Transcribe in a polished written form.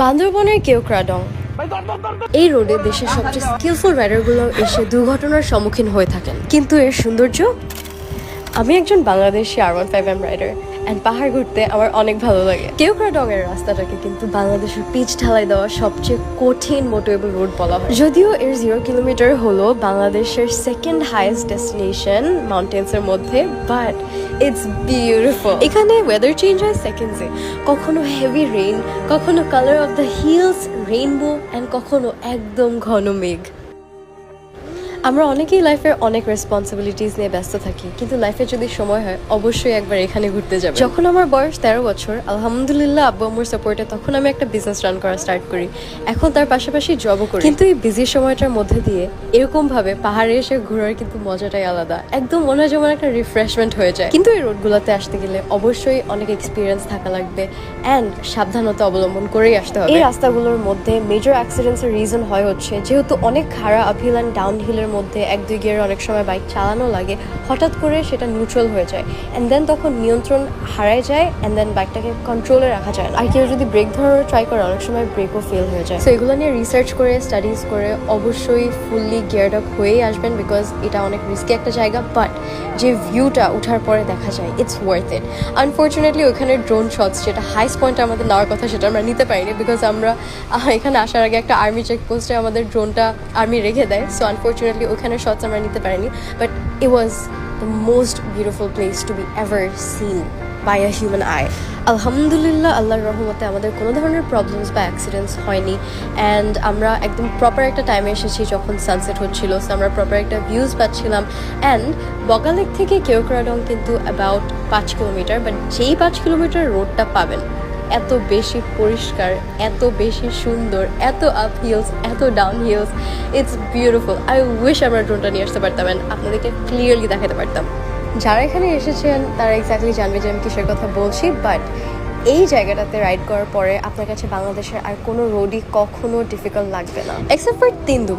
বান্দরবনের কেওক্রাডং এই রোডে দেশের সবচেয়ে স্কিলফুল রাইডারগুলো এসে দুর্ঘটনার সম্মুখীন হয়ে থাকেন, কিন্তু এর সৌন্দর্য। আমি একজন বাংলাদেশি R15M রাইডার অ্যান্ড পাহাড় ঘুরতে আমার অনেক ভালো লাগে। কেওক্রাডং এর রাস্তাটাকে কিন্তু বাংলাদেশের পিচ ঢালাই দেওয়া সবচেয়ে কঠিন মোটরেবল রোড বলা হয়। যদিও এর 0 কিলোমিটার হলো বাংলাদেশের সেকেন্ড হাইয়েস্ট ডেস্টিনেশন মাউন্টেন্স এর মধ্যে, বাট ইটস বিউটিফুল। এখানে ওয়েদার চেঞ্জ হয় সেকেন্ডসে, কখনো হেভি রেইন, কখনো colour of the hills rainbow and কখনো একদম ঘন মেঘ। আমরা অনেকেই লাইফের অনেক রেসপন্সিবিলিটিস নিয়ে ব্যস্ত থাকি, কিন্তু লাইফে যদি সময় হয় অবশ্যই একবার এখানে ঘুরতে যাবে। যখন আমার বয়স 13 বছর, আলহামদুলিল্লাহ আব্বু আম্মুর সাপোর্টে তখন আমি একটা বিজনেস রান করা স্টার্ট করি। এখন তার পাশাপাশি জবও করি, কিন্তু এই বিজি সময়টার মধ্যে দিয়ে এরকম ভাবে পাহাড়ে এসে ঘোরার কিন্তু মজাটাই আলাদা। একদম মনে হয় যেমন একটা রিফ্রেশমেন্ট হয়ে যায়। কিন্তু এই রোডগুলোতে আসতে গেলে অবশ্যই অনেক এক্সপিরিয়েন্স থাকা লাগবে অ্যান্ড সাবধানতা অবলম্বন করেই আসতে হবে। এই রাস্তাগুলোর মধ্যে মেজর অ্যাক্সিডেন্টসের রিজন হয় হচ্ছে যেহেতু অনেক খাড়া আপহিল অ্যান্ড ডাউন হিলের মধ্যে 1-2 গিয়ারে অনেক সময় বাইক চালানো লাগে, হঠাৎ করে সেটা নিউট্রাল হয়ে যায় অ্যান্ড দেন তখন নিয়ন্ত্রণ হারায় যায় অ্যান্ড দেন বাইকটাকে কন্ট্রোলে রাখা যায় না। আর কেউ যদি ব্রেক ধরার ট্রাই করে অনেক সময় ব্রেকও ফেল হয়ে যায়। তো এগুলো নিয়ে রিসার্চ করে স্টাডিজ করে অবশ্যই ফুললি গিয়ার্ড আপ হয়েই আসবেন, বিকজ এটা অনেক রিস্কি একটা জায়গা, বাট যে ভিউটা উঠার পরে দেখা যায় ইটস ওয়ার্থ ইট। আনফর্চুনেটলি ওখানে ড্রোন শটস যেটা হাইস্ট পয়েন্টে আমাদের নেওয়ার কথা সেটা আমরা নিতে পারিনি, বিকজ আমরা এখানে আসার আগে একটা আর্মি চেকপোস্টে আমাদের ড্রোনটা আর্মি রেখে দেয়। সো আনফর্চুনেটলি ওখানে শটস আমরা নিতে পারিনি, but it was the most beautiful place to be ever seen by a human eye. আলহামদুলিল্লাহ আল্লাহর রহমতে আমাদের কোনো ধরনের প্রবলেমস বা অ্যাক্সিডেন্টস হয়নি অ্যান্ড আমরা একদম প্রপার একটা টাইমে এসেছি যখন সানসেট হচ্ছিল। সো আমরা প্রপার একটা ভিউজ পাচ্ছিলাম অ্যান্ড বগালেক থেকে কেওক্রাডং কিন্তু অ্যাবাউট 5 কিলোমিটার, বাট যেই 5 কিলোমিটার রোডটা পাবেন এত বেশি পরিষ্কার, এত বেশি সুন্দর, এত আপ হিলস, এত down hills, it's beautiful. I wish আমরা ড্রোনটা নিয়ে আসতে পারতাম অ্যান্ড আপনাদেরকে ক্লিয়ারলি দেখাতে পারতাম। যারা এখানে এসেছেন তারা এক্স্যাক্টলি জানবে যে আমি কিসের কথা বলছি, বাট এই জায়গাটাতে রাইড করার পরে আপনার কাছে বাংলাদেশের আর কোনো রোডই কখনো ডিফিকাল্ট লাগবে না, এক্সেপ্ট ফর তিনদুম।